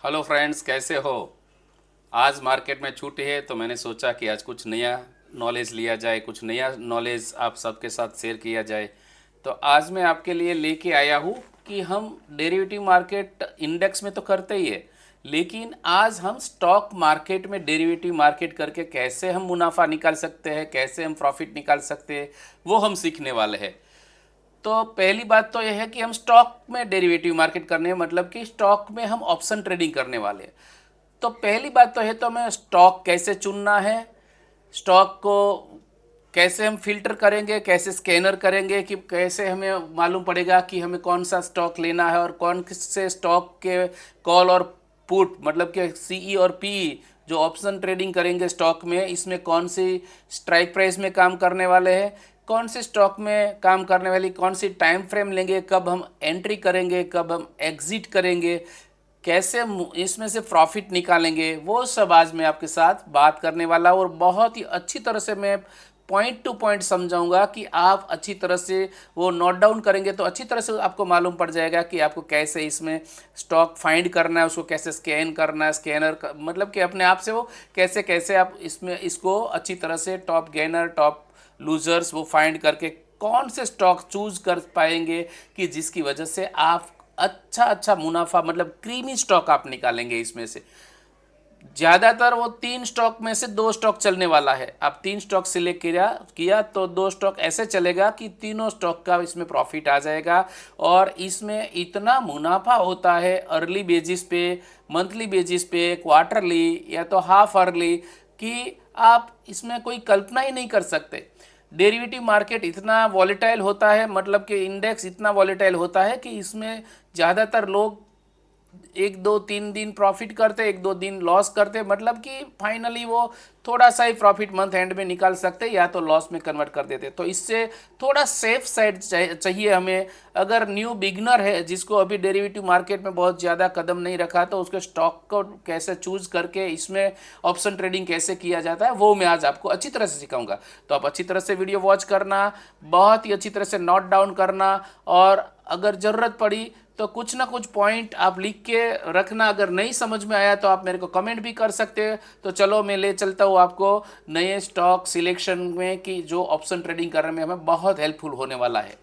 Hello friends, कैसे हो। आज मार्केट में छूटी है तो मैंने सोचा कि आज कुछ नया नॉलेज लिया जाए, कुछ नया नॉलेज आप सबके साथ शेयर किया जाए। तो आज मैं आपके लिए लेके आया हूँ कि हम डेरिवेटिव मार्केट इंडेक्स में तो करते ही है, लेकिन आज हम स्टॉक मार्केट में डेरिवेटिव मार्केट करके कैसे हम मुनाफा निकाल सकते हैं, कैसे हम प्रॉफिट निकाल सकते हैं, वो हम सीखने वाले हैं। तो पहली बात तो यह है कि हम स्टॉक में डेरिवेटिव मार्केट करने हैं, मतलब कि स्टॉक में हम ऑप्शन ट्रेडिंग करने वाले हैं। तो पहली बात तो है, तो हमें स्टॉक कैसे चुनना है, स्टॉक को कैसे हम फिल्टर करेंगे, कैसे स्कैनर करेंगे, कि कैसे हमें मालूम पड़ेगा कि हमें कौन सा स्टॉक लेना है और कौन से स्टॉक के कॉल और पुट, मतलब कि सीई और पीई जो ऑप्शन ट्रेडिंग करेंगे स्टॉक में, इसमें कौन सी स्ट्राइक प्राइस में काम करने वाले हैं, कौन से स्टॉक में काम करने वाली कौन सी टाइम फ्रेम लेंगे, कब हम एंट्री करेंगे, कब हम एग्जिट करेंगे, कैसे इसमें से प्रॉफिट निकालेंगे, वो सब आज मैं आपके साथ बात करने वाला हूँ। और बहुत ही अच्छी तरह से मैं पॉइंट टू पॉइंट समझाऊंगा कि आप अच्छी तरह से वो नोट डाउन करेंगे तो अच्छी तरह से आपको मालूम पड़ जाएगा कि आपको कैसे इसमें स्टॉक फाइंड करना है, उसको कैसे स्कैन करना है, मतलब कि अपने आप से वो कैसे कैसे आप इसमें इसको अच्छी तरह से टॉप गेनर टॉप लूजर्स वो फाइंड करके कौन से स्टॉक चूज कर पाएंगे कि जिसकी वजह से आप अच्छा अच्छा मुनाफा, मतलब क्रीमी स्टॉक आप निकालेंगे इसमें से। ज़्यादातर वो 3 स्टॉक में से 2 स्टॉक चलने वाला है। आप 3 स्टॉक सिलेक्ट किया किया तो 2 स्टॉक ऐसे चलेगा कि तीनों स्टॉक का इसमें प्रॉफिट आ जाएगा। और इसमें इतना मुनाफा होता है अर्ली बेसिस पे, मंथली बेसिस पे, क्वार्टरली या तो हाफ अर्ली, कि आप इसमें कोई कल्पना ही नहीं कर सकते। डेरिवेटिव मार्केट इतना वॉलेटाइल होता है, मतलब कि इंडेक्स इतना वॉलेटाइल होता है कि इसमें ज़्यादातर लोग 1 2 3 दिन प्रॉफिट करते, 1 2 दिन लॉस करते, मतलब कि फाइनली वो थोड़ा सा ही प्रॉफिट मंथ एंड में निकाल सकते या तो लॉस में कन्वर्ट कर देते। तो इससे थोड़ा सेफ साइड चाहिए हमें। अगर न्यू बिगनर है जिसको अभी डेरिवेटिव मार्केट में बहुत ज़्यादा कदम नहीं रखा, तो उसके स्टॉक को कैसे चूज करके इसमें ऑप्शन ट्रेडिंग कैसे किया जाता है वो मैं आज आपको अच्छी तरह से सिखाऊंगा। तो आप अच्छी तरह से वीडियो वॉच करना, बहुत ही अच्छी तरह से नोट डाउन करना, और अगर ज़रूरत पड़ी तो कुछ ना कुछ पॉइंट आप लिख के रखना। अगर नहीं समझ में आया तो आप मेरे को कमेंट भी कर सकते हैं। तो चलो मैं ले चलता हूँ आपको नए स्टॉक सिलेक्शन में, कि जो ऑप्शन ट्रेडिंग करने में हमें बहुत हेल्पफुल होने वाला है।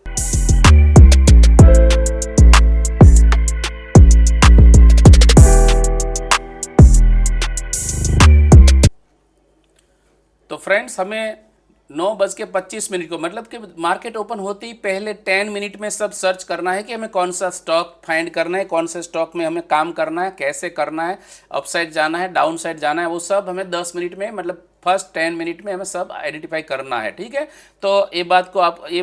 तो फ्रेंड्स, हमें 9:25 को, मतलब कि मार्केट ओपन होते ही पहले 10 मिनट में सब सर्च करना है कि हमें कौन सा स्टॉक फाइंड करना है, कौन से स्टॉक में हमें काम करना है, कैसे करना है, अपसाइड जाना है, डाउन साइड जाना है, वो सब हमें 10 मिनट में, मतलब फर्स्ट 10 मिनट में हमें सब आइडेंटिफाई करना है। ठीक है, तो ये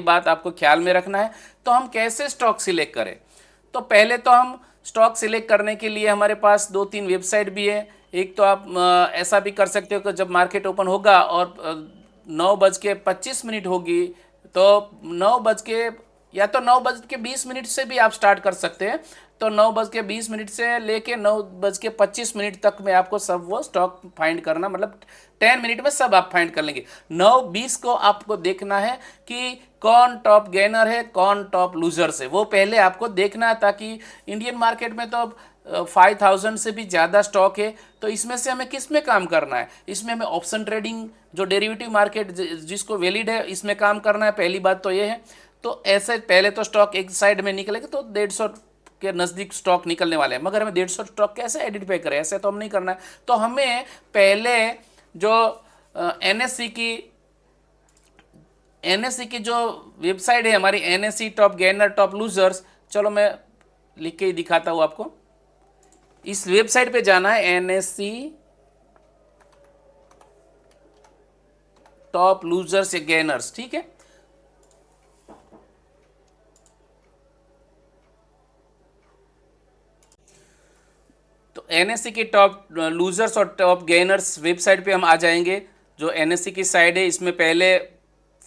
बात आपको ख्याल में रखना है। तो हम कैसे स्टॉक सिलेक्ट करें? तो पहले तो हम स्टॉक सिलेक्ट करने के लिए हमारे पास 2 3 वेबसाइट भी है। एक तो आप ऐसा भी कर सकते हो कि जब मार्केट ओपन होगा और 9:25 होगी, तो 9 या तो 9:20 से भी आप स्टार्ट कर सकते हैं। तो 9:20 से लेके 9:25 तक में आपको सब वो स्टॉक फाइंड करना, मतलब 10 मिनट में सब आप फाइंड कर लेंगे। 9:20 को आपको देखना है कि कौन टॉप गेनर है, कौन टॉप लूजर्स है, वो पहले आपको देखना है। ताकि इंडियन मार्केट में तो 5000 से भी ज़्यादा स्टॉक है, तो इसमें से हमें किस में काम करना है? इसमें हमें ऑप्शन ट्रेडिंग, जो डेरिवेटिव मार्केट जिसको वैलिड है, इसमें काम करना है। पहली बात तो ये है। तो ऐसे पहले तो स्टॉक एक साइड में निकलेगा तो 150 के नज़दीक स्टॉक निकलने वाले हैं, मगर हमें 150 स्टॉक कैसे आइडेंटिफाई करें? ऐसे तो हम नहीं करना है। तो हमें पहले जो एनएससी की जो वेबसाइट है हमारी, NSC top gainer top losers, चलो मैं लिख के ही दिखाता हूँ आपको। इस वेबसाइट पे जाना है, एनएससी टॉप लूजर्स या गेनर्स। ठीक है, तो एनएससी की टॉप लूजर्स और टॉप गेनर्स वेबसाइट पे हम आ जाएंगे। जो एनएससी की साइड है, इसमें पहले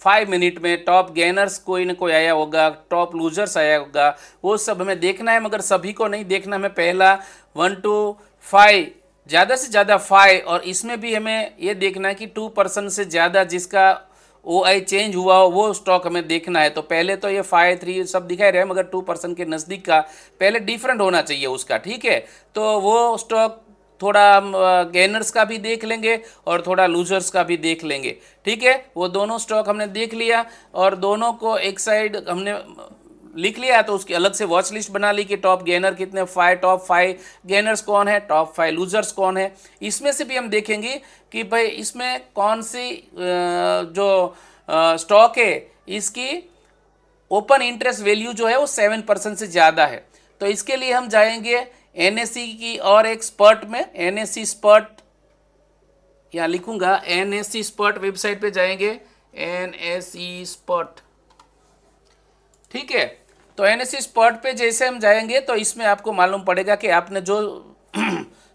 5 मिनट में टॉप गेनर्स कोई ना कोई आया होगा, टॉप लूजर्स आया होगा, वो सब हमें देखना है। मगर सभी को नहीं देखना, हमें पहला 1 to 5, ज़्यादा से ज़्यादा 5, और इसमें भी हमें ये देखना है कि 2% से ज़्यादा जिसका ओ आई चेंज हुआ हो वो स्टॉक हमें देखना है। तो पहले तो ये 5 3 सब दिखाई रहे हैं, मगर 2% के नज़दीक का पहले डिफरेंट होना चाहिए उसका, ठीक है। तो वो स्टॉक थोड़ा हम गेनर्स का भी देख लेंगे और थोड़ा लूजर्स का भी देख लेंगे, ठीक है। वो दोनों स्टॉक हमने देख लिया और दोनों को एक साइड हमने लिख लिया, तो उसकी अलग से वॉच लिस्ट बना ली कि टॉप गेनर कितने, टॉप 5 गेनर्स कौन है, टॉप 5 लूजर्स कौन है। इसमें से भी हम देखेंगे कि भाई इसमें कौन सी जो स्टॉक है इसकी ओपन इंटरेस्ट वैल्यू जो है वो 7% से ज़्यादा है। तो इसके लिए हम जाएंगे एनएससी की और एक स्पर्ट में, एनएससी स्पर्ट यहाँ लिखूंगा, एनएससी स्पर्ट वेबसाइट पे जाएंगे, एनएससी स्पर्ट, ठीक है। तो एनएससी स्पॉट पे जैसे हम जाएंगे तो इसमें आपको मालूम पड़ेगा कि आपने जो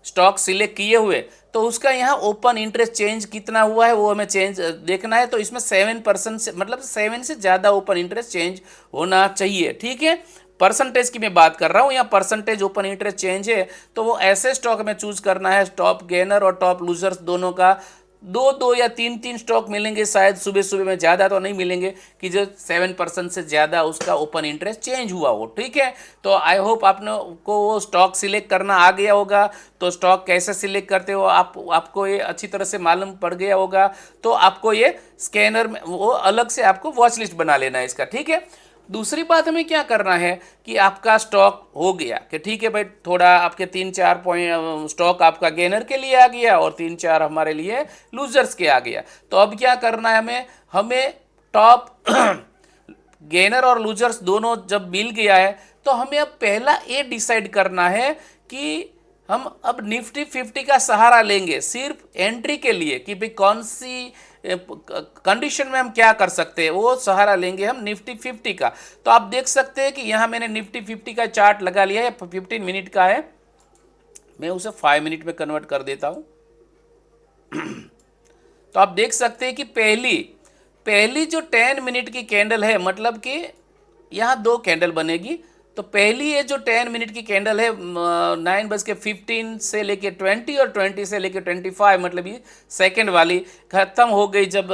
स्टॉक सिलेक्ट किए हुए तो उसका यहाँ ओपन इंटरेस्ट चेंज कितना हुआ है वो हमें चेंज देखना है। तो इसमें 7% से, मतलब 7 से ज़्यादा ओपन इंटरेस्ट चेंज होना चाहिए, ठीक है। परसेंटेज की मैं बात कर रहा हूँ, यहाँ परसेंटेज ओपन इंटरेस्ट चेंज है तो वो ऐसे स्टॉक में चूज करना है, टॉप गेनर और टॉप लूजर्स दोनों का दो दो या तीन तीन स्टॉक मिलेंगे, शायद सुबह सुबह में ज़्यादा तो नहीं मिलेंगे कि जो 7% से ज़्यादा उसका ओपन इंटरेस्ट चेंज हुआ हो, ठीक है। तो आई होप आपने को वो स्टॉक सिलेक्ट करना आ गया होगा। तो स्टॉक कैसे सिलेक्ट करते हो आपको ये अच्छी तरह से मालूम पड़ गया होगा। तो आपको ये स्कैनर में वो अलग से आपको वॉच लिस्ट बना लेना है इसका, ठीक है। दूसरी बात हमें क्या करना है कि आपका स्टॉक हो गया कि ठीक है भाई, थोड़ा आपके 3 4 पॉइंट स्टॉक आपका गेनर के लिए आ गया और 3 4 हमारे लिए लूजर्स के आ गया। तो अब क्या करना है हमें टॉप गेनर और लूजर्स दोनों जब मिल गया है तो हमें अब पहला ये डिसाइड करना है कि हम अब निफ्टी 50 का सहारा लेंगे सिर्फ एंट्री के लिए कि भाई कौन सी कंडीशन में हम क्या कर सकते हैं, वो सहारा लेंगे हम निफ्टी 50 का। तो आप देख सकते हैं कि यहाँ मैंने निफ्टी 50 का चार्ट लगा लिया है, 15 मिनट का है, मैं उसे 5 मिनट में कन्वर्ट कर देता हूँ। तो आप देख सकते हैं कि पहली जो 10 मिनट की कैंडल है, मतलब कि यहाँ 2 कैंडल बनेगी। तो पहली ये जो 10 मिनट की कैंडल है 9:15 से लेके 20 और 20 से लेके 25, मतलब ये सेकंड वाली खत्म हो गई जब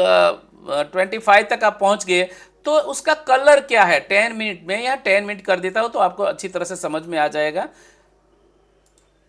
25 तक आप पहुंच गए। तो उसका कलर क्या है 10 मिनट में, यहाँ 10 मिनट कर देता हूँ तो आपको अच्छी तरह से समझ में आ जाएगा,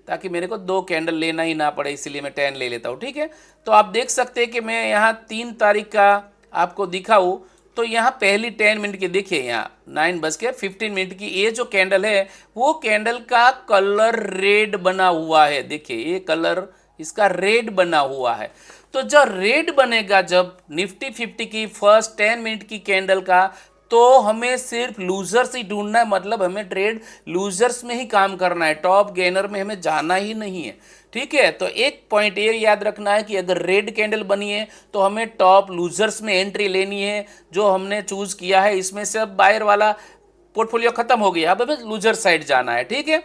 ताकि मेरे को 2 कैंडल लेना ही ना पड़े, इसलिए मैं 10 ले लेता हूँ, ठीक है। तो आप देख सकते हैं कि मैं यहाँ 3 तारीख का आपको दिखाऊँ तो यहाँ पहली 10 मिनट की देखिए, यहाँ 9:15 की ये जो कैंडल है वो कैंडल का कलर रेड बना हुआ है। देखिए ये कलर इसका रेड बना हुआ है। तो जब रेड बनेगा जब निफ्टी 50 की फर्स्ट 10 मिनट की कैंडल का, तो हमें सिर्फ लूजर्स ही ढूंढना है, मतलब हमें ट्रेड लूजर्स में ही काम करना है, टॉप गेनर में हमें जाना ही नहीं है, ठीक है। तो एक पॉइंट ये याद रखना है कि अगर रेड कैंडल बनी है तो हमें टॉप लूजर्स में एंट्री लेनी है जो हमने चूज किया है। इसमें से अब बायर वाला पोर्टफोलियो खत्म हो गया, अब हमें लूजर साइड जाना है, ठीक है।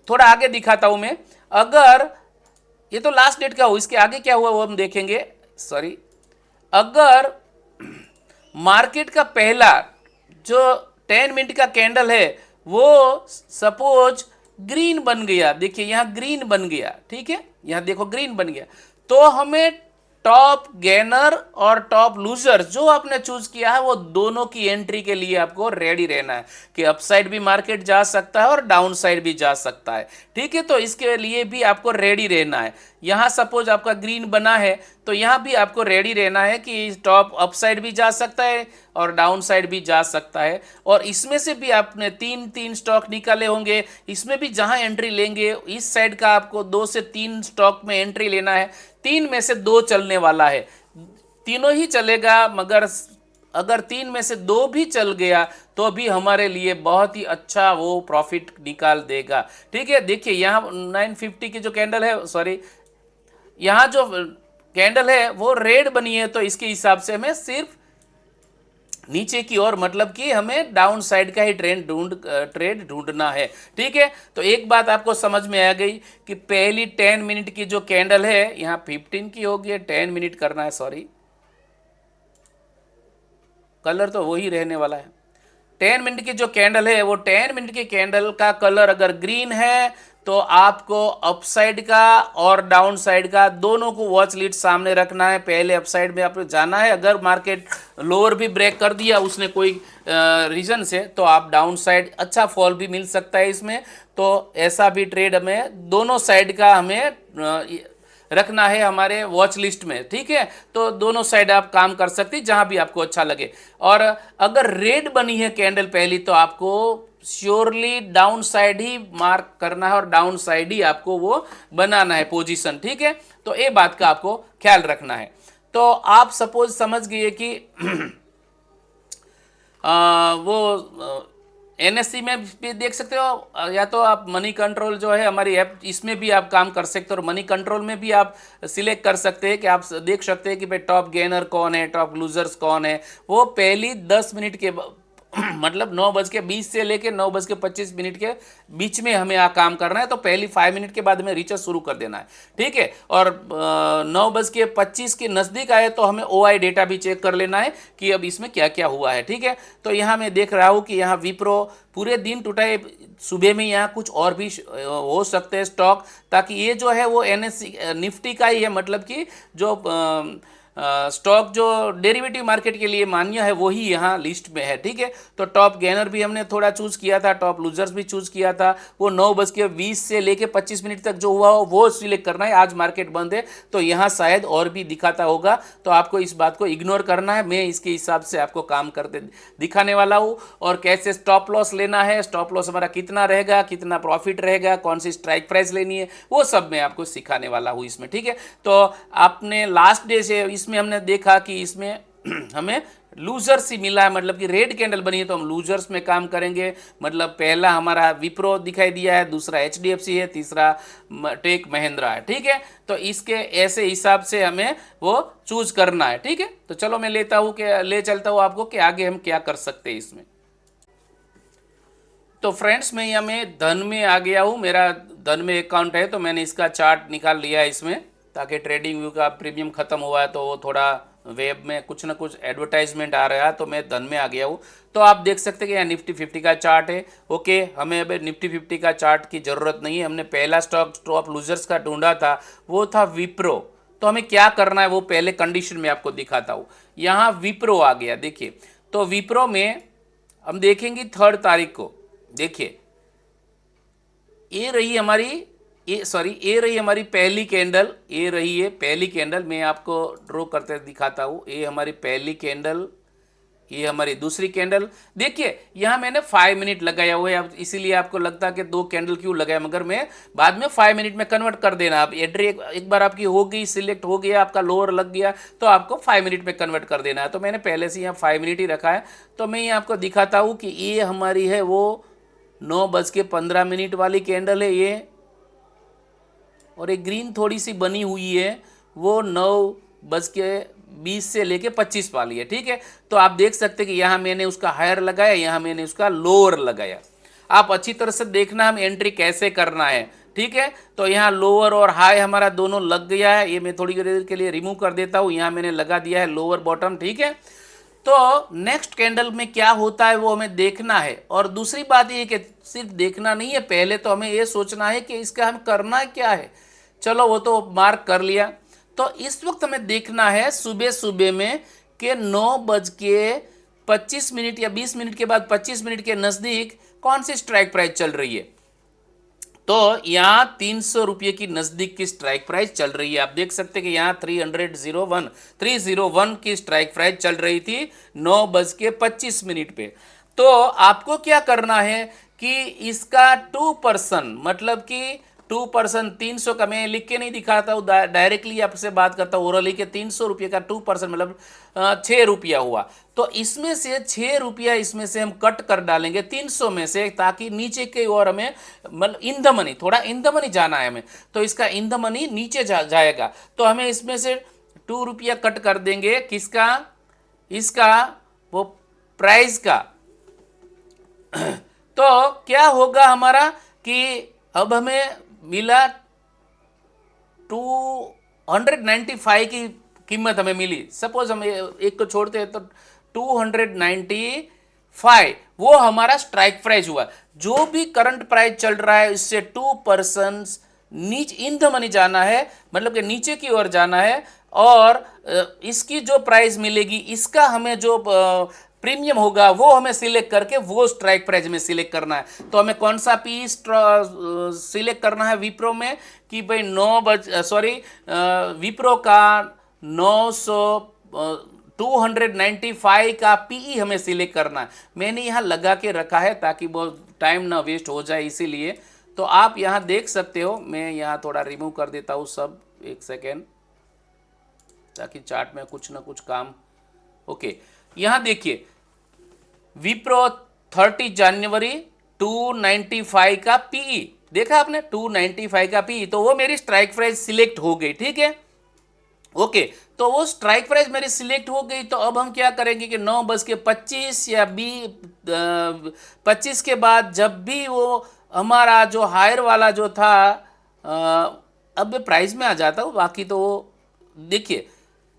थोड़ा आगे दिखाता हूं मैं, अगर ये तो लास्ट डेट का हो, इसके आगे क्या हुआ वो हम देखेंगे। सॉरी, अगर मार्केट का पहला जो 10 मिनट का कैंडल है वो सपोज ग्रीन बन गया, देखिए यहाँ ग्रीन बन गया, ठीक है, यहाँ देखो ग्रीन बन गया, तो हमें टॉप गेनर और टॉप लूजर जो आपने चूज किया है वो दोनों की एंट्री के लिए आपको रेडी रहना है कि अपसाइड भी मार्केट जा सकता है और डाउन साइड भी जा सकता है, ठीक है। तो इसके लिए भी आपको रेडी रहना है। यहाँ सपोज आपका ग्रीन बना है तो यहाँ भी आपको रेडी रहना है कि टॉप अपसाइड भी जा सकता है और डाउन साइड भी जा सकता है। और इसमें से भी आपने 3 स्टॉक निकाले होंगे, इसमें भी जहाँ एंट्री लेंगे इस साइड का आपको 2 से 3 स्टॉक में एंट्री लेना है। 3 में से 2 चलने वाला है, तीनों ही चलेगा, मगर अगर 3 में से 2 भी चल गया तो भी हमारे लिए बहुत ही अच्छा वो प्रॉफिट निकाल देगा, ठीक है। देखिए यहाँ 950 की जो कैंडल है, सॉरी यहाँ जो कैंडल है वो रेड बनी है, तो इसके हिसाब से हमें सिर्फ नीचे की ओर, मतलब कि हमें डाउन साइड का ही ट्रेड ढूंढना है, ठीक है। तो एक बात आपको समझ में आ गई कि पहली 10 मिनट की जो कैंडल है, यहाँ 15 की होगी, 10 मिनट करना है, सॉरी कलर तो वही रहने वाला है। 10 मिनट की जो कैंडल है वो 10 मिनट की कैंडल का कलर अगर ग्रीन है तो आपको अपसाइड का और डाउन साइड का दोनों को वॉच लिस्ट सामने रखना है। पहले अपसाइड में आपको जाना है, अगर मार्केट लोअर भी ब्रेक कर दिया उसने कोई रीजन से, तो आप डाउन साइड अच्छा फॉल भी मिल सकता है इसमें। तो ऐसा भी ट्रेड हमें दोनों साइड का हमें रखना है हमारे वॉच लिस्ट में, ठीक है। तो दोनों साइड आप काम कर सकते हैं जहां भी आपको अच्छा लगे। और अगर रेड बनी है कैंडल पहली, तो आपको श्योरली डाउन साइड ही मार्क करना है और डाउन साइड ही आपको वो बनाना है पोजीशन, ठीक है। तो ये बात का आपको ख्याल रखना है। तो आप सपोज समझ गए कि वो एनएससी में भी देख सकते हो, या तो आप मनी कंट्रोल जो है हमारी ऐप, इसमें भी आप काम कर सकते हो। और मनी कंट्रोल में भी आप सिलेक्ट कर सकते हैं कि आप देख सकते हैं कि भाई टॉप गेनर कौन है, टॉप लूजर्स कौन है। वो पहली 10 मिनट के मतलब 9:20 से लेके 9:25 के बीच में हमें काम करना है। तो पहली 5 मिनट के बाद हमें रिसर्च शुरू कर देना है, ठीक है। और 9:25 के नज़दीक आए तो हमें ओआई डेटा भी चेक कर लेना है कि अब इसमें क्या क्या हुआ है, ठीक है। तो यहाँ मैं देख रहा हूँ कि यहाँ विप्रो पूरे दिन टूटा है, सुबह में यहाँ कुछ और भी हो सकते हैं स्टॉक, ताकि ये जो है वो एनएससी निफ्टी का ही है, मतलब कि जो स्टॉक जो डेरिवेटिव मार्केट के लिए मान्य है वही यहाँ लिस्ट में है, ठीक है। तो टॉप गेनर भी हमने थोड़ा चूज किया था, टॉप लूजर्स भी चूज किया था। वो 9:20 से लेके 25 मिनट तक जो हुआ हो वो सिलेक्ट करना है। आज मार्केट बंद है तो यहाँ शायद और भी दिखाता होगा, तो आपको इस बात को इग्नोर करना है। मैं इसके हिसाब से आपको काम करते दिखाने वाला हूँ। और कैसे स्टॉप लॉस लेना है, स्टॉप लॉस हमारा कितना रहेगा, कितना प्रॉफिट रहेगा, कौन सी स्ट्राइक प्राइस लेनी है, वो सब मैं आपको सिखाने वाला हूँ इसमें, ठीक है। तो आपने लास्ट डे से इसमें हमने देखा कि इसमें हमें लूजर्स ही मिला है, मतलब कि रेड कैंडल बनी है तो हम लूजर्स में काम करेंगे। मतलब पहला हमारा विप्रो दिखाई दिया है, दूसरा एचडीएफसी है, तीसरा टेक महिंद्रा है, ठीक है। तो इसके ऐसे हिसाब से हमें वो चूज करना है, ठीक है। तो चलो मैं ले चलता हूँ आपको कि आगे हम क्या कर सकते हैं इसमें। तो फ्रेंड्स मैं यहाँ में धन में आ गया हूँ, मेरा धन में अकाउंट है, तो मैंने इसका चार्ट निकाल लिया है इसमें, ताकि ट्रेडिंग व्यू का प्रीमियम ख़त्म हुआ है तो वो थोड़ा वेब में कुछ ना कुछ एडवर्टाइजमेंट आ रहा है, तो मैं धन में आ गया हूँ। तो आप देख सकते हैं कि यहाँ निफ्टी 50 का चार्ट है। ओके, हमें अब निफ्टी 50 का चार्ट की ज़रूरत नहीं है। हमने पहला स्टॉक टॉप लूजर्स का ढूंढा था, वो था विप्रो। तो हमें क्या करना है वो पहले कंडीशन में आपको दिखाता हूँ। यहाँ विप्रो आ गया, देखिए। तो विप्रो में हम देखेंगे 3 तारीख को, देखिए ये रही हमारी ये रही हमारी पहली कैंडल, ये रही है पहली कैंडल। मैं आपको ड्रॉ करते दिखाता हूँ। ये हमारी पहली कैंडल, ये हमारी दूसरी कैंडल। देखिए यहाँ मैंने 5 मिनट लगाया हुआ है, अब इसीलिए आपको लगता है कि 2 कैंडल क्यों लगाया, मगर मैं बाद में 5 मिनट में कन्वर्ट कर देना। आप एंट्री एक बार आपकी हो गई, सिलेक्ट हो गया, आपका लोअर लग गया, तो आपको 5 मिनट में कन्वर्ट कर देना है। तो मैंने पहले से यहाँ 5 मिनट ही रखा है। तो मैं ये आपको दिखाता हूँ कि ये हमारी है वो 9:15 वाली कैंडल है ये, और एक ग्रीन थोड़ी सी बनी हुई है वो 9:20 से लेके 25 वाली है, ठीक है। तो आप देख सकते हैं कि यहाँ मैंने उसका हायर लगाया, यहाँ मैंने उसका लोअर लगाया। आप अच्छी तरह से देखना हम एंट्री कैसे करना है, ठीक है। तो यहाँ लोअर और हाई हमारा दोनों लग गया है। ये मैं थोड़ी देर के लिए रिमूव कर देता हूँ। यहाँ मैंने लगा दिया है लोअर बॉटम, ठीक है। तो नेक्स्ट कैंडल में क्या होता है वो हमें देखना है। और दूसरी बात ये कि सिर्फ देखना नहीं है, पहले तो हमें ये सोचना है कि इसका हम करना क्या है। चलो वो तो मार्क कर लिया। तो इस वक्त हमें देखना है सुबह सुबह में कि 9:25 या 20 मिनट के बाद 25 मिनट के नज़दीक कौन सी स्ट्राइक प्राइस चल रही है। तो यहाँ 300 रुपये की नज़दीक की स्ट्राइक प्राइस चल रही है। आप देख सकते हैं कि यहाँ 301 की स्ट्राइक प्राइस चल रही थी 9:25 पे। तो आपको क्या करना है कि इसका 2%, मतलब कि 2%, 300 का मैं लिख के नहीं दिखाता हूँ, डायरेक्टली आपसे बात करता हूँ ओरली के 300 रुपये का 2% मतलब 6 रुपया हुआ। तो इसमें से 6 रुपया इसमें से हम कट कर डालेंगे 300 में से, ताकि नीचे की ओर हमें मतलब इन द मनी, थोड़ा इन द मनी जाना है हमें। तो इसका इन द मनी नीचे जाएगा। तो हमें इसमें से 2 रुपया कट कर देंगे, किसका, इसका, वो प्राइस का। तो क्या होगा हमारा कि अब हमें मिला 295 की कीमत हमें मिली। सपोज हम एक को छोड़ते हैं तो 295 वो हमारा स्ट्राइक प्राइस हुआ। जो भी करंट प्राइस चल रहा है इससे 2% नीचे इन द मनी जाना है, मतलब कि नीचे की ओर जाना है, और इसकी जो प्राइस मिलेगी इसका हमें जो प्रीमियम होगा वो हमें सिलेक्ट करके वो स्ट्राइक प्राइस में सिलेक्ट करना है। तो हमें कौन सा पी सिलेक्ट करना है विप्रो में कि भाई 9 का 295 का पीई हमें सिलेक्ट करना है। मैंने यहाँ लगा के रखा है ताकि बहुत टाइम ना वेस्ट हो जाए, इसीलिए। तो आप यहाँ देख सकते हो, मैं यहाँ थोड़ा रिमूव कर देता हूँ सब, एक सेकेंड, ताकि चार्ट में कुछ ना कुछ काम। ओके, यहाँ देखिए विप्रो 30 जनवरी 295 का पीई, देखा आपने 295 का पीई, तो वो मेरी स्ट्राइक प्राइस सिलेक्ट हो गई, ठीक है। ओके, तो वो स्ट्राइक प्राइस मेरी सिलेक्ट हो गई। तो अब हम क्या करेंगे कि 9:25 या 25 के बाद जब भी वो हमारा जो हायर वाला जो था, अब मैं प्राइस में आ जाता हूँ, बाकी तो वो देखिए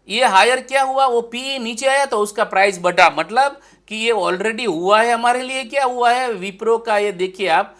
ये हायर क्या हुआ, वो पी नीचे आया तो उसका प्राइस बढ़ा, मतलब कि ये ऑलरेडी हुआ है हमारे लिए। क्या हुआ है विप्रो का, ये देखिए आप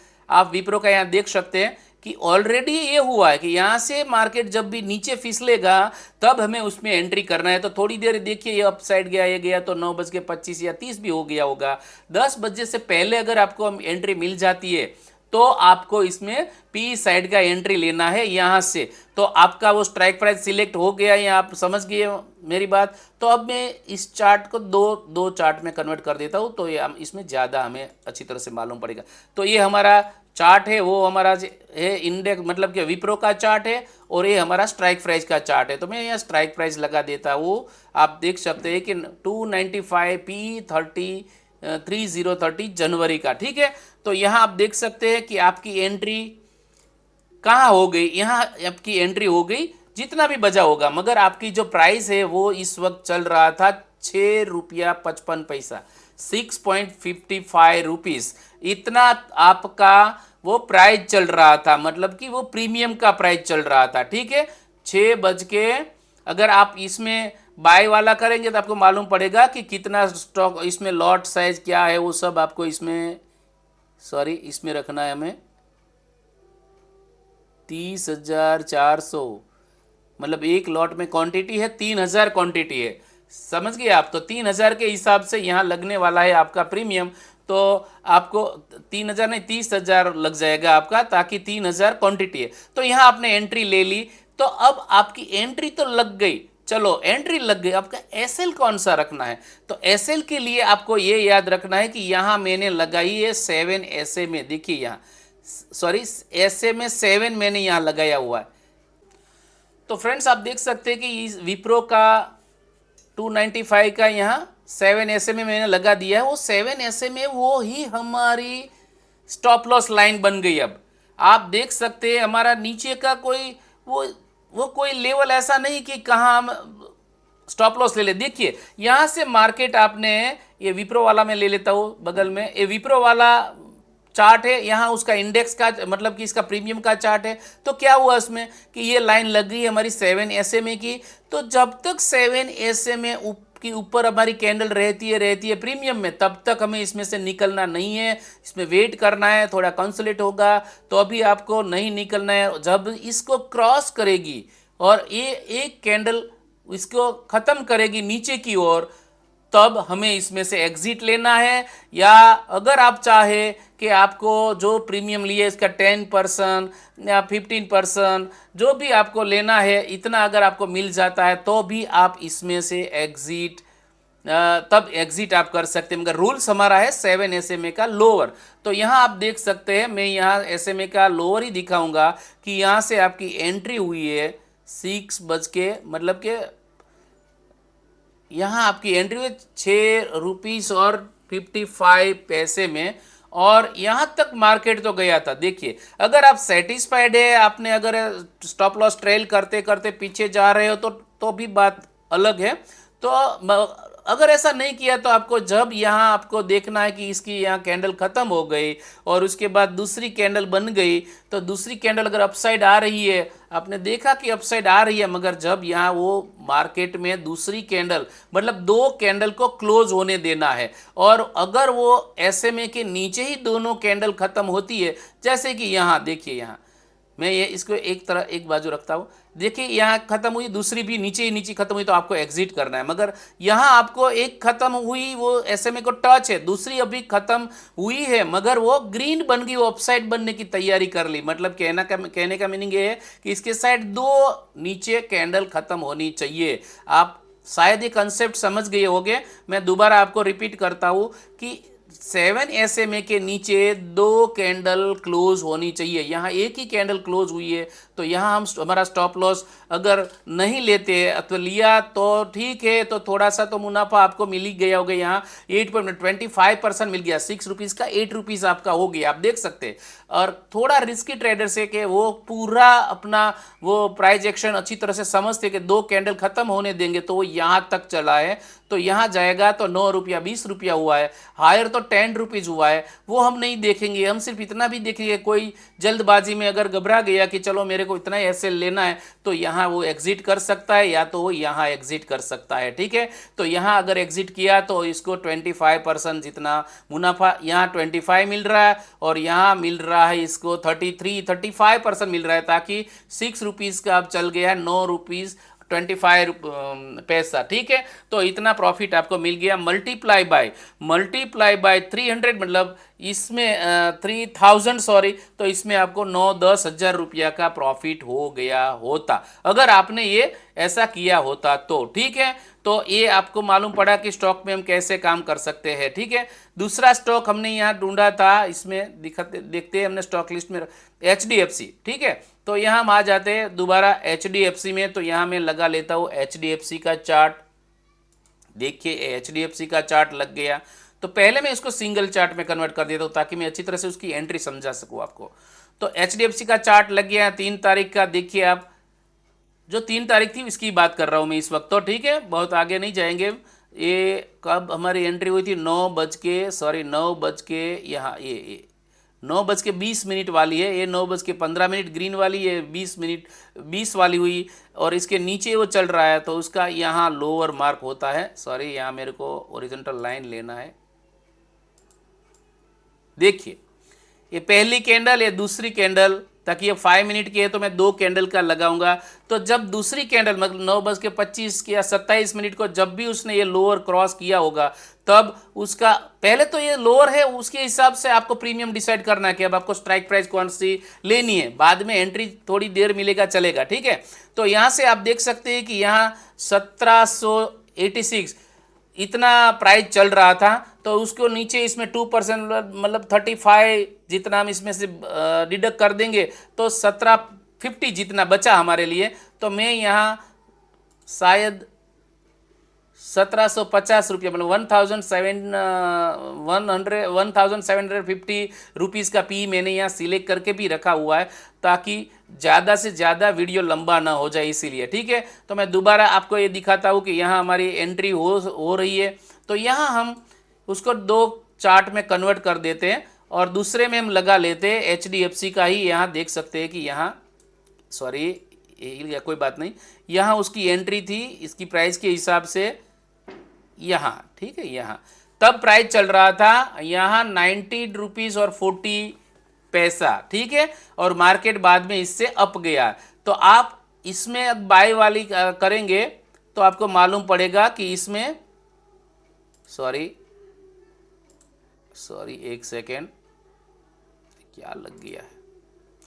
विप्रो का यहाँ देख सकते हैं कि ऑलरेडी ये हुआ है कि यहाँ से मार्केट जब भी नीचे फिसलेगा तब हमें उसमें एंट्री करना है। तो थोड़ी देर देखिए ये अप साइड गया, ये गया तो 9:25 या 30 भी हो गया होगा। 10 बजे से पहले अगर आपको एंट्री मिल जाती है तो आपको इसमें पी साइड का एंट्री लेना है यहाँ से। तो आपका वो स्ट्राइक प्राइस सिलेक्ट हो गया, ये आप समझ गए मेरी बात। तो अब मैं इस चार्ट को दो चार्ट में कन्वर्ट कर देता हूँ, तो ये इसमें ज़्यादा हमें अच्छी तरह से मालूम पड़ेगा। तो ये हमारा चार्ट है, वो हमारा है इंडेक्स, मतलब कि विप्रो का चार्ट है, और ये हमारा स्ट्राइक प्राइस का चार्ट है। तो मैं यहाँ स्ट्राइक प्राइस लगा देता हूँ, आप देख सकते हैं कि 295 P30 जनवरी का, ठीक है। तो यहाँ आप देख सकते हैं कि आपकी एंट्री कहाँ हो गई, यहाँ आपकी एंट्री हो गई जितना भी बचा होगा, मगर आपकी जो प्राइस है वो इस वक्त चल रहा था 6.55 रुपया, 6.55 रुपीज़, इतना आपका वो प्राइस चल रहा था, मतलब कि वो प्रीमियम का प्राइस चल रहा था, ठीक है। 6 बज के अगर आप इसमें बाय वाला करेंगे तो आपको मालूम पड़ेगा कि कितना स्टॉक, इसमें लॉट साइज क्या है वो सब आपको इसमें इसमें रखना है हमें 30,400, मतलब एक लॉट में क्वांटिटी है 3,000 क्वांटिटी है, समझ गए आप। तो 3,000 के हिसाब से यहाँ लगने वाला है आपका प्रीमियम। तो आपको 3,000 नहीं 30,000 लग जाएगा आपका, ताकि 3,000 क्वांटिटी है। तो यहाँ आपने एंट्री ले ली, तो अब आपकी एंट्री तो लग गई, चलो एंट्री लग गई, आपका एसएल कौन सा रखना है। तो एसएल के लिए आपको ये याद रखना है कि यहाँ मैंने लगाई है 7 ऐसे में, देखिए यहाँ ऐसे में 7 मैंने यहाँ लगाया हुआ है। तो फ्रेंड्स आप देख सकते हैं कि इस विप्रो का 295 का यहाँ 7 ऐसे में मैंने लगा दिया है। वो 7 ऐसे में वो ही हमारी स्टॉप लॉस लाइन बन गई। अब आप देख सकते हैं हमारा नीचे का कोई वो कोई लेवल ऐसा नहीं कि कहाँ हम स्टॉप लॉस ले ले। देखिए यहाँ से मार्केट आपने, ये विप्रो वाला मैं ले लेता हूँ बगल में, ये विप्रो वाला चार्ट है, यहाँ उसका इंडेक्स का मतलब कि इसका प्रीमियम का चार्ट है। तो क्या हुआ उसमें कि ये लाइन लग गई हमारी 7 SMA की। तो जब तक 7 SMA की ऊपर हमारी कैंडल रहती है प्रीमियम में, तब तक हमें इसमें से निकलना नहीं है, इसमें वेट करना है, थोड़ा कंसोलिडेट होगा तो अभी आपको नहीं निकलना है। जब इसको क्रॉस करेगी और ये एक कैंडल इसको ख़त्म करेगी नीचे की ओर, तब हमें इसमें से एग्जिट लेना है। या अगर आप चाहे कि आपको जो प्रीमियम लिए इसका 10% या 15% जो भी आपको लेना है, इतना अगर आपको मिल जाता है तो भी आप इसमें से एग्जिट तब एग्जिट आप कर सकते हैं। मगर रूल्स हमारा है 7 SMA का लोअर। तो यहाँ आप देख सकते हैं, मैं यहाँ SMA का लोअर ही दिखाऊंगा कि यहाँ से आपकी एंट्री हुई है 6 बज के, मतलब कि यहाँ आपकी एंट्री हुई 6.55 में, और यहाँ तक मार्केट तो गया था। देखिए अगर आप सेटिस्फाइड है, आपने अगर स्टॉप लॉस ट्रेल करते करते पीछे जा रहे हो तो भी बात अलग है। तो अगर ऐसा नहीं किया तो आपको जब यहाँ आपको देखना है कि इसकी यहाँ कैंडल ख़त्म हो गई और उसके बाद दूसरी कैंडल बन गई, तो दूसरी कैंडल अगर अपसाइड आ रही है, आपने देखा कि अपसाइड आ रही है, मगर जब यहाँ वो मार्केट में दूसरी कैंडल मतलब दो कैंडल को क्लोज होने देना है, और अगर वो एसएमए के नीचे ही दोनों कैंडल खत्म होती है, जैसे कि यहाँ देखिए, यहाँ मैं ये इसको एक तरह एक बाजू रखता हूँ, देखिए यहाँ खत्म हुई, दूसरी भी नीचे ही नीचे खत्म हुई, तो आपको एग्जिट करना है। मगर यहाँ आपको एक खत्म हुई, वो एसएमए को टच है, दूसरी अभी खत्म हुई है मगर वो ग्रीन बन गई, वो अपसाइड बनने की तैयारी कर ली। मतलब कहने का मीनिंग ये है कि इसके साइड दो नीचे कैंडल खत्म होनी चाहिए। आप शायद ये कंसेप्ट समझ गए होंगे। मैं दोबारा आपको रिपीट करता हूँ कि 7 एसएमए के नीचे दो कैंडल क्लोज होनी चाहिए। यहाँ एक ही कैंडल क्लोज हुई है, तो यहाँ हम हमारा स्टॉप लॉस अगर नहीं लेते अथवा लिया तो ठीक है, तो थोड़ा सा तो मुनाफा आपको मिल ही गया होगा। यहाँ 8.25% मिल गया, 6 रुपीज़ का 8 रुपीज़ आपका हो गया, आप देख सकते हैं। और थोड़ा रिस्की ट्रेडर से कि वो पूरा अपना वो प्राइस एक्शन अच्छी तरह से समझते कि दो कैंडल खत्म होने देंगे, तो वो यहाँ तक चला है, तो यहाँ जाएगा तो 9 रुपया 20 रुपया हुआ है, हायर तो 10 रुपीज़ हुआ है, वो हम नहीं देखेंगे। हम सिर्फ इतना भी देखेंगे, कोई जल्दबाजी में अगर घबरा गया कि चलो मेरे को इतना ही ऐसे लेना है, तो यहाँ वो एग्जिट कर सकता है, या तो वो यहाँ एग्जिट कर सकता है। ठीक है, तो यहाँ अगर एग्जिट किया तो इसको 25% जितना मुनाफा यहाँ 25 मिल रहा है, और यहाँ मिल रहा है इसको 35% मिल रहा है, ताकि 6 रुपीज़ का अब चल गया 9 रुपीज़ 25 पैसा। ठीक है, तो इतना प्रॉफिट आपको मिल गया। मल्टीप्लाई बाय 300, मतलब इसमें 3000 सॉरी, तो इसमें आपको 9-10 हज़ार रुपया का प्रॉफिट हो गया होता अगर आपने ये ऐसा किया होता तो। ठीक है, तो ये आपको मालूम पड़ा कि स्टॉक में हम कैसे काम कर सकते हैं। ठीक है, दूसरा स्टॉक हमने यहाँ ढूंढा था, इसमें देखते हैं हमने स्टॉक लिस्ट में HDFC। ठीक है, तो यहाँ हम आ जाते हैं दोबारा HDFC में, तो यहाँ मैं लगा लेता हूँ HDFC का चार्ट। देखिए HDFC का चार्ट लग गया, तो पहले मैं इसको सिंगल चार्ट में कन्वर्ट कर देता हूँ ताकि मैं अच्छी तरह से उसकी एंट्री समझा सकूँ आपको। तो HDFC का चार्ट लग गया 3 तारीख का। देखिए आप, जो 3 तारीख थी इसकी बात कर रहा हूँ मैं इस वक्त, तो ठीक है, बहुत आगे नहीं जाएंगे। ये कब हमारी एंट्री हुई थी, 9 बज के यहाँ ये 9:20 वाली है, ये 9:15 ग्रीन वाली, ये 20 वाली हुई, और इसके नीचे वो चल रहा है, तो उसका यहाँ लोअर मार्क होता है। सॉरी, यहाँ मेरे को ओरिजेंटल लाइन लेना है। देखिए ये पहली कैंडल, ये दूसरी कैंडल, ताकि ये 5 मिनट की है तो मैं 2 कैंडल का लगाऊंगा। तो जब दूसरी कैंडल मतलब 9:25 या 27 मिनट को जब भी उसने ये लोअर क्रॉस किया होगा, तब उसका पहले तो ये लोअर है, उसके हिसाब से आपको प्रीमियम डिसाइड करना है कि अब आपको स्ट्राइक प्राइस कौन सी लेनी है। बाद में एंट्री थोड़ी देर मिलेगा, चलेगा। ठीक है, तो यहाँ से आप देख सकते हैं कि यहाँ 1786 इतना प्राइस चल रहा था, तो उसको नीचे इसमें 2% मतलब 35 जितना हम इसमें से डिडक्ट कर देंगे तो 1750 जितना बचा हमारे लिए। तो मैं यहाँ शायद 1750 रुपये मतलब 1750 रुपीज़ का पी मैंने यहाँ सिलेक्ट करके भी रखा हुआ है, ताकि ज़्यादा से ज़्यादा वीडियो लंबा ना हो जाए, इसीलिए। ठीक है, तो मैं दोबारा आपको ये दिखाता हूँ कि यहाँ हमारी एंट्री हो रही है। तो यहाँ हम उसको 2 चार्ट में कन्वर्ट कर देते हैं, और दूसरे में हम लगा लेते हैं HDFC का ही। यहाँ देख सकते हैं कि यहाँ सॉरी या कोई बात नहीं, यहाँ उसकी एंट्री थी इसकी प्राइस के हिसाब से यहाँ। ठीक है, यहाँ तब प्राइस चल रहा था यहाँ 90 रुपीज़ और 40 पैसा। ठीक है, और मार्केट बाद में इससे अप गया। तो आप इसमें अब बाय वाली करेंगे तो आपको मालूम पड़ेगा कि इसमें सॉरी एक सेकेंड, क्या लग गया है।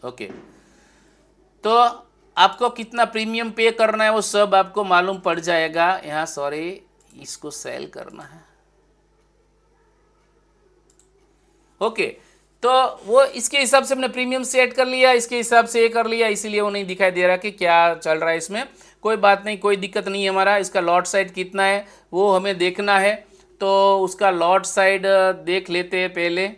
ओके, तो आपको कितना प्रीमियम पे करना है वो सब आपको मालूम पड़ जाएगा। यहाँ सॉरी, इसको सेल करना है। ओके, तो वो इसके हिसाब से हमने प्रीमियम सेट कर लिया, इसके हिसाब से ये कर लिया, इसीलिए वो नहीं दिखाई दे रहा कि क्या चल रहा है इसमें। कोई बात नहीं, कोई दिक्कत नहीं है। हमारा इसका लॉट साइड कितना है वो हमें देखना है, तो उसका लॉट साइड देख लेते हैं पहले।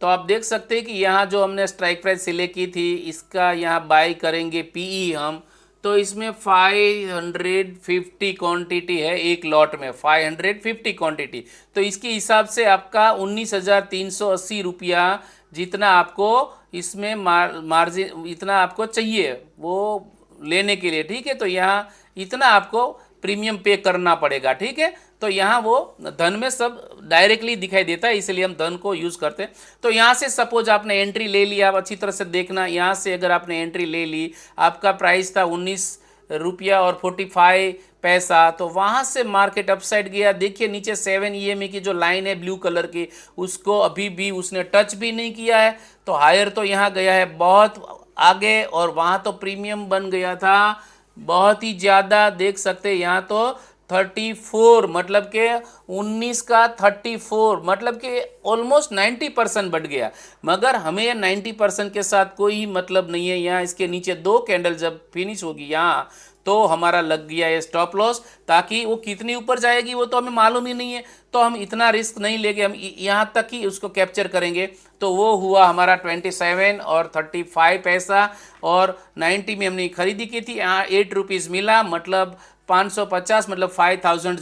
तो आप देख सकते हैं कि यहाँ जो हमने स्ट्राइक प्राइस सिलेक्ट की थी, इसका यहाँ बाय करेंगे PE हम, तो इसमें 550 क्वांटिटी है, एक लॉट में 550 क्वांटिटी। तो इसके हिसाब से आपका 19,380 रुपया जितना आपको इसमें मार्जिन इतना आपको चाहिए वो लेने के लिए, ठीक है। तो यहाँ इतना आपको प्रीमियम पे करना पड़ेगा, ठीक है। तो यहाँ वो धन में सब डायरेक्टली दिखाई देता है, इसलिए हम धन को यूज़ करते हैं। तो यहाँ से सपोज आपने एंट्री ले लिया, आप अच्छी तरह से देखना, यहाँ से अगर आपने एंट्री ले ली, आपका प्राइस था 19 रुपया और 45 पैसा, तो वहाँ से मार्केट अपसाइड गया। देखिए नीचे 7 EMA की जो लाइन है ब्लू कलर की, उसको अभी भी उसने टच भी नहीं किया है। तो हायर तो यहाँ गया है बहुत आगे, और वहाँ तो प्रीमियम बन गया था बहुत ही ज़्यादा। देख सकते हैं यहाँ तो 34, मतलब के 19 का 34, मतलब कि ऑलमोस्ट 90% बढ़ गया। मगर हमें 90% के साथ कोई मतलब नहीं है। यहाँ इसके नीचे 2 कैंडल जब फिनिश होगी यहाँ, तो हमारा लग गया है स्टॉप लॉस, ताकि वो कितनी ऊपर जाएगी वो तो हमें मालूम ही नहीं है। तो हम इतना रिस्क नहीं लेंगे, हम यहाँ तक ही उसको कैप्चर करेंगे। तो वो हुआ हमारा 27 और 35 पैसा, और 90 में हमने खरीदी की थी, यहाँ 8 रुपीज़ मिला, मतलब 550, मतलब 5000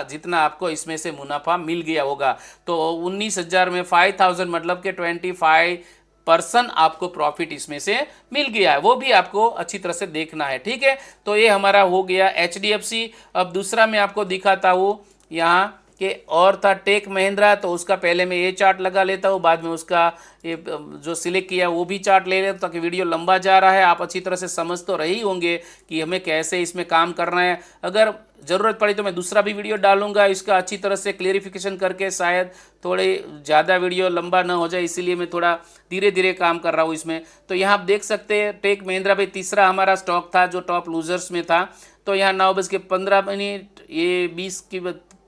जितना आपको इसमें से मुनाफा मिल गया होगा। तो 19,000 में 5000 मतलब के 25% आपको प्रॉफिट इसमें से मिल गया है, वो भी आपको अच्छी तरह से देखना है, ठीक है। तो ये हमारा हो गया HDFC। अब दूसरा मैं आपको दिखाता हूँ यहाँ के, और था टेक महिंद्रा। तो उसका पहले मैं ये चार्ट लगा लेता हूँ, बाद में उसका ये जो सिलेक्ट किया वो भी चार्ट ले लेता हूँ, ताकि वीडियो लंबा जा रहा है, आप अच्छी तरह से समझ तो रही होंगे कि हमें कैसे इसमें काम करना है। अगर ज़रूरत पड़ी तो मैं दूसरा भी वीडियो डालूंगा इसका अच्छी तरह से क्लियरिफिकेशन करके, शायद थोड़े ज़्यादा वीडियो लंबा ना हो जाए, इसीलिए मैं थोड़ा धीरे धीरे काम कर रहा हूँ इसमें। तो यहाँ आप देख सकते हैं टेक महिंद्रा भाई तीसरा हमारा स्टॉक था जो टॉप लूजर्स में था। तो यहाँ 9:15 ये 20 की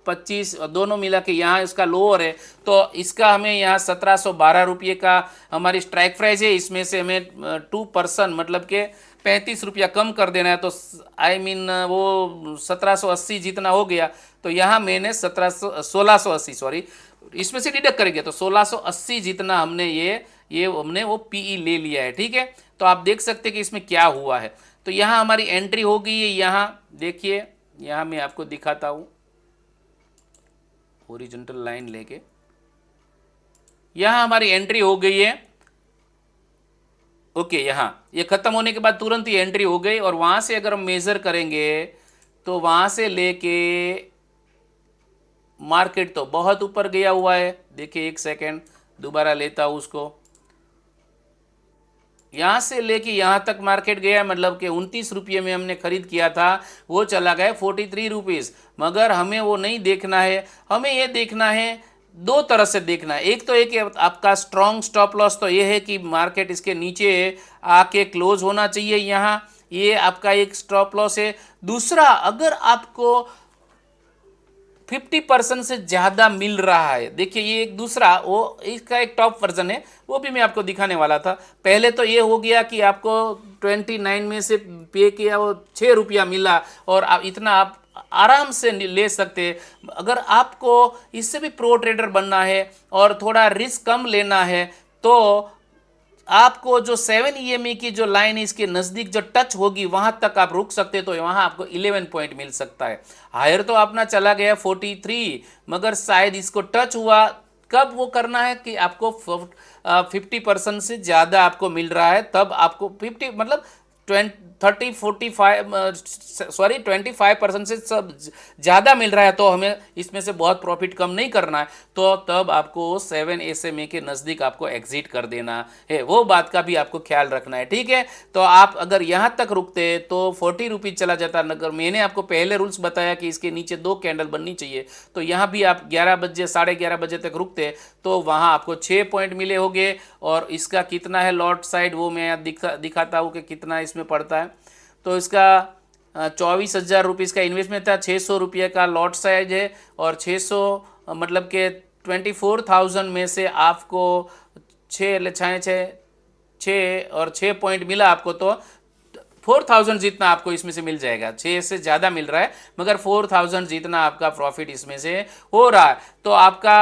25 दोनों मिला के यहाँ इसका लोअर है। तो इसका हमें यहाँ 1712 रुपये का हमारी स्ट्राइक प्राइस है। इसमें से हमें 2% मतलब के 35 रुपया कम कर देना है। तो वो 1780 जितना हो गया। तो यहाँ मैंने 1680 सॉरी, इसमें से डिडक्ट करेंगे तो 1680 जितना हमने ये हमने वो PE ले लिया है, ठीक है। तो आप देख सकते हैं कि इसमें क्या हुआ है। तो यहाँ हमारी एंट्री हो गई है। यहाँ देखिए, यहाँ मैं आपको दिखाता हूँ हॉरिजॉन्टल लाइन लेके, यहाँ हमारी एंट्री हो गई है। ओके, यहाँ ये खत्म होने के बाद तुरंत ही एंट्री हो गई, और वहां से अगर हम मेजर करेंगे तो वहां से लेके मार्केट तो बहुत ऊपर गया हुआ है। देखिए एक सेकेंड दोबारा लेता हूँ उसको, यहाँ से लेके यहाँ तक मार्केट गया, मतलब कि 29 रुपये में हमने खरीद किया था, वो चला गया 43 रुपीज़। मगर हमें वो नहीं देखना है, हमें ये देखना है, 2 तरह से देखना है। एक तो एक आपका स्ट्रॉन्ग स्टॉप लॉस तो ये है कि मार्केट इसके नीचे आके क्लोज होना चाहिए, यहाँ ये आपका एक स्टॉप लॉस है। दूसरा, अगर आपको 50% से ज़्यादा मिल रहा है, देखिए ये एक दूसरा, वो इसका एक टॉप वर्जन है, वो भी मैं आपको दिखाने वाला था। पहले तो ये हो गया कि आपको 29 में से पे किया वो 6 रुपया मिला, और इतना आप आराम से ले सकते हैं। अगर आपको इससे भी प्रो ट्रेडर बनना है और थोड़ा रिस्क कम लेना है, तो आपको जो 7 EMA की जो लाइन है इसके नज़दीक जो टच होगी वहां तक आप रुक सकते हैं। तो वहां आपको 11 पॉइंट मिल सकता है। हायर तो अपना चला गया 43, मगर शायद इसको टच हुआ। कब वो करना है कि आपको 50% से ज़्यादा आपको मिल रहा है, तब आपको 50 मतलब 25% से सब ज़्यादा मिल रहा है, तो हमें इसमें से बहुत प्रॉफिट कम नहीं करना है। तो तब आपको 7 SMA के नज़दीक आपको एग्जिट कर देना है, वो बात का भी आपको ख्याल रखना है, ठीक है। तो आप अगर यहाँ तक रुकते तो 40 रुपीज़ चला जाता। अगर मैंने आपको पहले रूल्स बताया कि इसके नीचे 2 कैंडल बननी चाहिए, तो यहाँ भी आप 11 बजे 11:30 बजे तक रुकते तो वहाँ आपको 6 पॉइंट मिले होंगे। और इसका कितना है लॉट साइड, वो मैं दिखाता हूँ कि कितना इसमें पड़ता है। तो इसका 24,000 रुपीज़ का इन्वेस्टमेंट था, 600 रुपये का लॉट साइज है, और 600 मतलब के 24,000 में से आपको 6 और 6 पॉइंट मिला आपको, तो 4,000 जितना आपको इसमें से मिल जाएगा। 6 से ज़्यादा मिल रहा है, मगर 4,000 जितना आपका प्रॉफिट इसमें से हो रहा है। तो आपका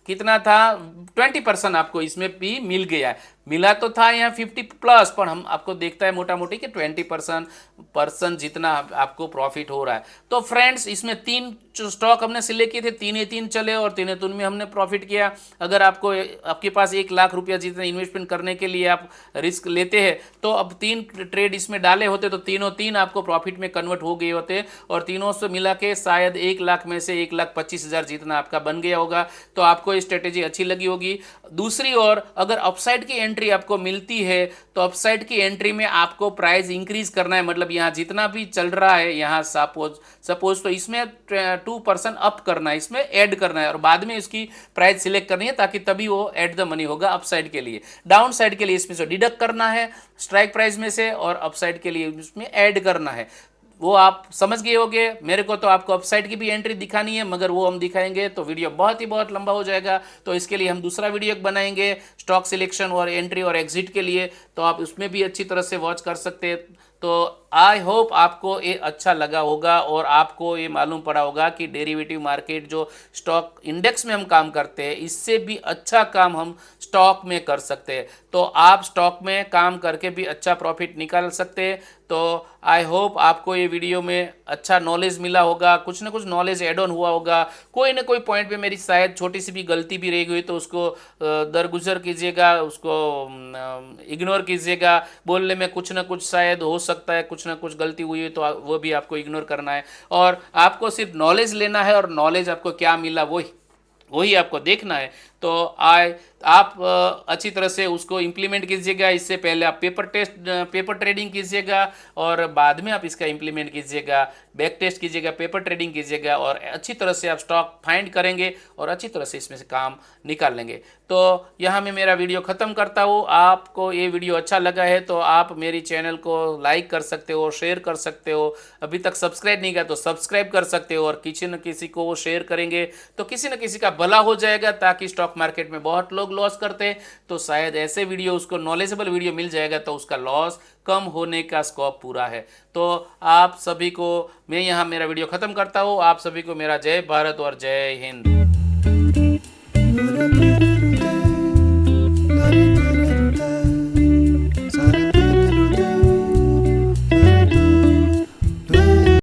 कितना था, 20% आपको इसमें भी मिल गया है। मिला तो था यहाँ 50+, पर हम आपको देखता है मोटा मोटी कि 20% जितना आपको प्रॉफिट हो रहा है। तो फ्रेंड्स, इसमें 3 जो स्टॉक हमने सिलेक्ट किए थे, 3 चले और 3 में हमने प्रॉफिट किया। अगर आपके पास 1 लाख रुपया जितना इन्वेस्टमेंट करने के लिए आप रिस्क लेते हैं, तो अब 3 ट्रेड इसमें डाले होते तो तीन आपको प्रॉफिट में कन्वर्ट हो गए होते, और तीनों से मिला के शायद 1 लाख में से 1,25,000 जितना आपका बन गया होगा। तो आपको ये स्ट्रेटेजी अच्छी लगी होगी। दूसरी ओर, अगर अपसाइड की एंट्री आपको मिलती है तो अपसाइड की एंट्री में आपको प्राइस इंक्रीज करना है, मतलब यहाँ जितना भी चल रहा है, यहाँ सपोज तो इसमें 2% अप करना है, इसमें ऐड करना है, और बाद में इसकी प्राइस सिलेक्ट करनी है, ताकि तभी वो एट द मनी होगा अपसाइड के लिए। डाउन साइड के लिए इसमें से डिडक्ट करना है स्ट्राइक प्राइस में से, और अपसाइड के लिए इसमें ऐड करना है। वो आप समझ गए होंगे। मेरे को तो आपको अपसाइड की भी एंट्री दिखानी है, मगर वो हम दिखाएंगे तो वीडियो बहुत लंबा हो जाएगा। तो इसके लिए हम दूसरा वीडियो बनाएंगे स्टॉक सिलेक्शन और एंट्री और एग्जिट के लिए, तो आप उसमें भी अच्छी तरह से वॉच कर सकते हैं। तो आई होप आपको ये अच्छा लगा होगा और आपको ये मालूम पड़ा होगा कि डेरिवेटिव मार्केट जो स्टॉक इंडेक्स में हम काम करते हैं, इससे भी अच्छा काम हम स्टॉक में कर सकते हैं। तो आप स्टॉक में काम करके भी अच्छा प्रॉफिट निकाल सकते हैं। तो आई होप आपको ये वीडियो में अच्छा नॉलेज मिला होगा, कुछ ना कुछ नॉलेज एड ऑन हुआ होगा। कोई ना कोई पॉइंट पे मेरी शायद छोटी सी भी गलती भी रह गई तो उसको दरगुजर कीजिएगा, उसको इग्नोर कीजिएगा। बोलने में कुछ ना कुछ शायद हो सकता है, कुछ ना कुछ गलती हुई है, तो वो भी आपको इग्नोर करना है। और आपको सिर्फ नॉलेज लेना है, और नॉलेज आपको क्या मिला वही आपको देखना है। तो आप अच्छी तरह से उसको इम्प्लीमेंट कीजिएगा। इससे पहले आप पेपर ट्रेडिंग कीजिएगा, और बाद में आप इसका इम्प्लीमेंट कीजिएगा, बैक टेस्ट कीजिएगा, पेपर ट्रेडिंग कीजिएगा, और अच्छी तरह से आप स्टॉक फाइंड करेंगे और अच्छी तरह से इसमें से काम निकाल लेंगे। तो यहाँ मैं मेरा वीडियो ख़त्म करता हूँ। आपको ये वीडियो अच्छा लगा है तो आप मेरी चैनल को लाइक कर सकते हो, शेयर कर सकते हो। अभी तक सब्सक्राइब नहीं किया तो सब्सक्राइब कर सकते हो, और किसी न किसी को वो शेयर करेंगे तो किसी न किसी का भला हो जाएगा। ताकि स्टॉक मार्केट में बहुत लोग लॉस करते हैं, तो शायद ऐसे वीडियो उसको नॉलेजेबल वीडियो मिल जाएगा, तो उसका लॉस कम होने का स्कोप पूरा है। तो आप सभी को मैं यहाँ मेरा वीडियो ख़त्म करता हूँ। आप सभी को मेरा जय भारत और जय हिंद।